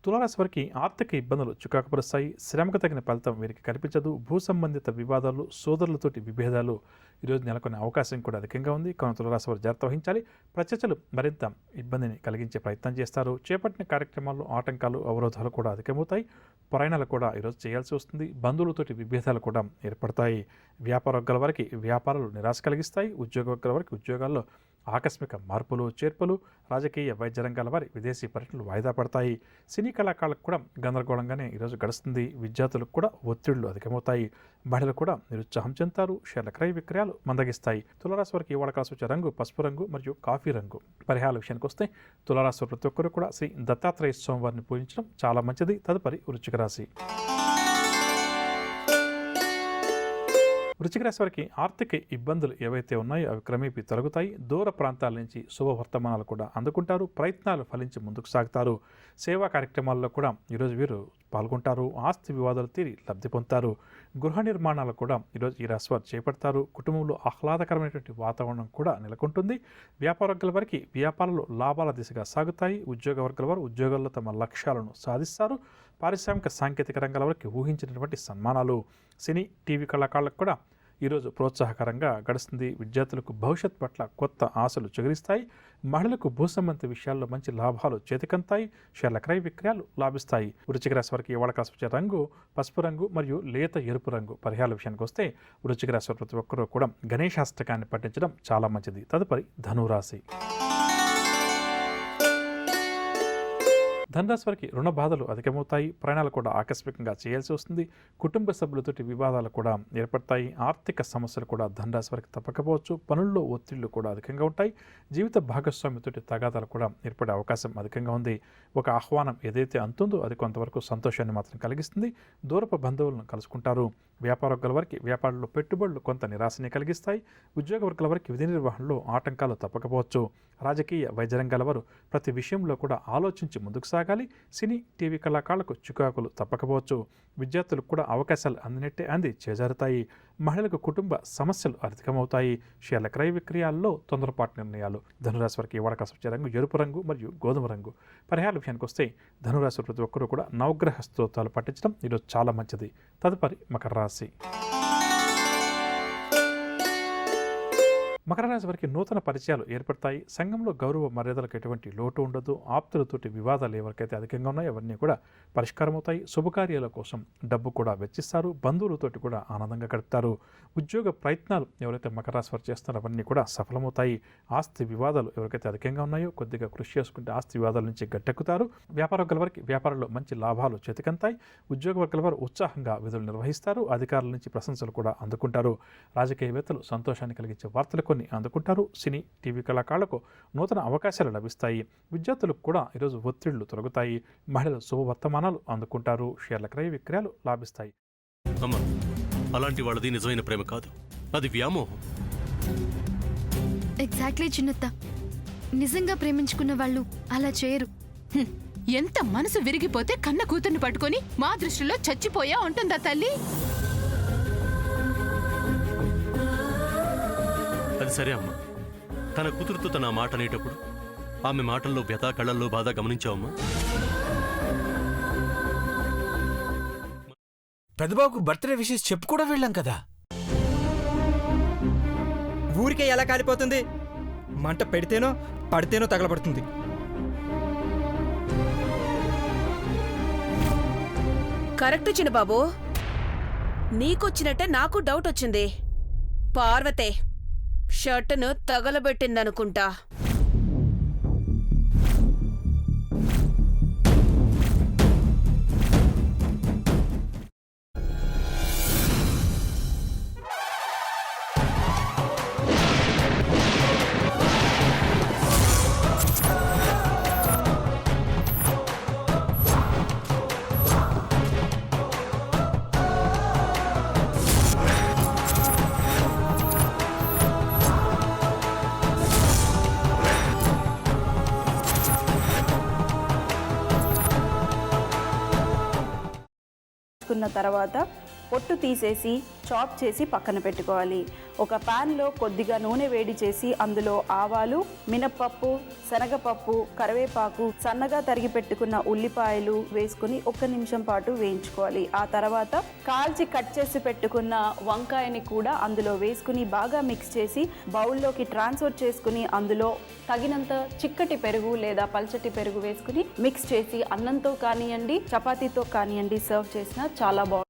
తులారాశి వారికి ఆర్థిక ఇబ్బందులు చికాకు పరుస్తాయి. శ్రమకు తగిన ఫలితం వీరికి కనిపించదు. భూ సంబంధిత వివాదాలు, సోదరులతోటి విభేదాలు ఈరోజు నెలకొనే అవకాశం కూడా అధికంగా ఉంది. కావున తులారాశి వారు జాగ్రత్త వహించాలి. ప్రత్యర్థులు మరింత ఇబ్బందిని కలిగించే ప్రయత్నం చేస్తారు. చేపట్టిన కార్యక్రమాల్లో ఆటంకాలు, అవరోధాలు కూడా అధికమవుతాయి. ప్రయాణాలు కూడా ఈరోజు చేయాల్సి వస్తుంది. బంధువులతోటి విభేదాలు కూడా ఏర్పడతాయి. వ్యాపార వర్గాల వారికి వ్యాపారాలు నిరాశ కలిగిస్తాయి. ఉద్యోగ వర్గాల వారికి ఉద్యోగాల్లో ఆకస్మిక మార్పులు, చేర్పులు, రాజకీయ, వైద్య రంగాల వారి విదేశీ పర్యటనలు వాయిదా పడతాయి. సినీ కళాకారులకు కూడా గందరగోళంగానే ఈరోజు గడుస్తుంది. విద్యార్థులకు కూడా ఒత్తిళ్లు అధికమవుతాయి. మహిళలు కూడా నిరుత్సాహం చెందుతారు. షేర్ల క్రయ విక్రయాలు మందగిస్తాయి. తులారాశి వారికి ఇవాళ కలిసి వచ్చే రంగు పసుపు రంగు మరియు కాఫీ రంగు. పరిహారాల విషయానికి వస్తే తులారాశి వారు ప్రతి ఒక్కరు కూడా శ్రీ దత్తాత్రేయ స్వామి వారిని పూజించడం చాలా మంచిది. తదుపరి వృశ్చిక రాశి. వృశ్చిక రాశి వారికి ఆర్థిక ఇబ్బందులు ఏవైతే ఉన్నాయో అవి క్రమేపీ తొలగుతాయి. దూర ప్రాంతాల నుంచి శుభవర్తమానాలు కూడా అందుకుంటారు. ప్రయత్నాలు ఫలించి ముందుకు సాగుతారు. సేవా కార్యక్రమాల్లో కూడా ఈరోజు వీరు పాల్గొంటారు. ఆస్తి వివాదాలు తీరి లబ్ధి పొందుతారు. గృహ నిర్మాణాలు కూడా ఈరోజు ఈ రాశి వారు చేపడతారు. కుటుంబంలో ఆహ్లాదకరమైనటువంటి వాతావరణం కూడా నెలకొంటుంది. వ్యాపార వర్గాల వారికి వ్యాపారాలు లాభాల దిశగా సాగుతాయి. ఉద్యోగ వర్గాల వారు ఉద్యోగాల్లో తమ లక్ష్యాలను సాధిస్తారు. పారిశ్రామిక సాంకేతిక రంగాల వారికి ఊహించినటువంటి సన్మానాలు. సినీ, టీవీ కళాకారులకు కూడా ఈరోజు ప్రోత్సాహకరంగా గడుస్తుంది. విద్యార్థులకు భవిష్యత్ పట్ల కొత్త ఆశలు చిగురిస్తాయి. మహిళలకు భూ సంబంధిత విషయాల్లో మంచి లాభాలు చేతికంతాయి. షేర్ల క్రయ విక్రయాలు లాభిస్తాయి. వృశ్చిక రాశి వారికి ఇవాళ కలిసి వచ్చే రంగు పసుపు రంగు మరియు లేత ఎరుపు రంగు. పరిహారాల విషయానికి వస్తే వృశ్చిక రాశి వారు ప్రతి ఒక్కరూ కూడా గణేశాష్టకాన్ని పఠించడం చాలా మంచిది. తదుపరి ధనురాశి. ధనరాశి వారికి రుణ బాధలు అధికమవుతాయి. ప్రయాణాలు కూడా ఆకస్మికంగా చేయాల్సి వస్తుంది. కుటుంబ సభ్యులతోటి వివాదాలు కూడా ఏర్పడతాయి. ఆర్థిక సమస్యలు కూడా ధనరాశి వారికి తప్పకపోవచ్చు. పనుల్లో ఒత్తిళ్లు కూడా అధికంగా ఉంటాయి. జీవిత భాగస్వామితోటి తగాదాలు కూడా ఏర్పడే అవకాశం అధికంగా ఉంది. ఒక ఆహ్వానం ఏదైతే అంతుందో అది కొంతవరకు సంతోషాన్ని మాత్రం కలిగిస్తుంది. దూరపు బంధువులను కలుసుకుంటారు. వ్యాపార వర్గాల వారికి వ్యాపారంలో పెట్టుబడులు కొంత నిరాశని కలిగిస్తాయి. ఉద్యోగ వర్గాల వారికి విధి నిర్వహణలో ఆటంకాలు తప్పకపోవచ్చు. రాజకీయ, వైద్య రంగాల వారు ప్రతి విషయంలో కూడా ఆలోచించి ముందుకు సాగాలి. సినీ, టీవీ కళాకారులకు చికాకులు తప్పకపోవచ్చు. విద్యార్థులకు కూడా అవకాశాలు అందినట్టే అంది చేజారుతాయి. మహిళలకు కుటుంబ సమస్యలు అధికమవుతాయి. షేర్ల క్రయ విక్రయాల్లో తొందరపాటు నిర్ణయాలు. ధనురాశి వారికి ఇవాళ కలిసి వచ్చే రంగు ఎరుపు రంగు మరియు గోధుమ రంగు. పరిహారాల విషయానికి వస్తే ధనురాశి ప్రతి ఒక్కరూ కూడా నవగ్రహ స్తోత్రాలు పఠించడం ఈరోజు చాలా మంచిది. తదుపరి మకర రాశి. మకర రాశి వారికి నూతన పరిచయాలు ఏర్పడతాయి. సంఘంలో గౌరవ మర్యాదలకు ఎటువంటి లోటు ఉండదు. ఆప్తులతోటి వివాదాలు ఎవరికైతే అధికంగా ఉన్నాయో అవన్నీ కూడా పరిష్కారం అవుతాయి. శుభకార్యాల కోసం డబ్బు కూడా వెచ్చిస్తారు. బంధువులతోటి కూడా ఆనందంగా గడుపుతారు. ఉద్యోగ ప్రయత్నాలు ఎవరైతే మకర రాశి వారు చేస్తారో అవన్నీ కూడా సఫలమవుతాయి. ఆస్తి వివాదాలు ఎవరికైతే అధికంగా ఉన్నాయో కొద్దిగా కృషి చేసుకుంటే ఆస్తి వివాదాల నుంచి గట్టెక్కుతారు. వ్యాపార వర్గాల వారికి వ్యాపారంలో మంచి లాభాలు చేతికంతాయి. ఉద్యోగ వర్గాల వారు ఉత్సాహంగా విధులు నిర్వహిస్తారు. అధికారుల నుంచి ప్రశంసలు కూడా అందుకుంటారు. రాజకీయవేత్తలు సంతోషాన్ని కలిగించే వార్తలు కొన్ని అందుకుంటారు. సినీ, టీవీ కళాకారులకు నూతన అవకాశాలు లభిస్తాయి. విద్యార్థులకు కూడా ఈరోజు ఒత్తిళ్లు తొలగుతాయి. మహిళలు శుభవర్తమానాలు అందుకుంటారు. షేర్ల క్రయ విక్రయాలు లాభిస్తాయి. అలాంటి వాళ్ళది నిజమైన ప్రేమ కాదు, అది వ్యామోహం. ఎగ్జాక్ట్లీ చిన్నత్త. నిజంగా ప్రేమించుకున్న వాళ్ళు అలా చేయరు. ఎంత మనసు విరిగిపోతే కన్న కూతుర్ని పట్టుకొని మా దృష్టిలో చచ్చిపోయా ఉంటుందా తల్లి? అది సరే అమ్మా, తన కూతురుతో తన మాట అనేటప్పుడు ఆమె మాటల్లో వ్యథా, కళ్ళల్లో బాధ గమనించావమ్మా? పెద్దబాబుకు బర్త్డే విషెస్ చెప్పు కూడా వెళ్ళాం కదా. ఊరికే ఎలా కాలిపోతుంది? మంట పెడితేనో పడితేనో తగలబడుతుంది. కరెక్ట్ చిన్నబాబు, నీకొచ్చినట్టే నాకు డౌట్ వచ్చింది. పార్వతే షర్టును తగలబెట్టిందనుకుంటా. కున్న తర్వాత పొట్టు తీసేసి చాప్ చేసి పక్కన పెట్టుకోవాలి. ఒక ప్యాన్లో కొద్దిగా నూనె వేడి చేసి అందులో ఆవాలు, మినప్పప్పు, శనగపప్పు, కరివేపాకు, సన్నగా తరిగి పెట్టుకున్న ఉల్లిపాయలు వేసుకుని 1 నిమిషం పాటు వేయించుకోవాలి. ఆ తర్వాత కాల్చి కట్ చేసి పెట్టుకున్న వంకాయని కూడా అందులో వేసుకుని బాగా మిక్స్ చేసి బౌల్లోకి ట్రాన్స్ఫర్ చేసుకుని అందులో తగినంత చిక్కటి పెరుగు లేదా పల్చటి పెరుగు వేసుకుని మిక్స్ చేసి అన్నంతో కానివ్వండి, చపాతీతో కానివ్వండి సర్వ్ చేసినా చాలా బాగుంటుంది.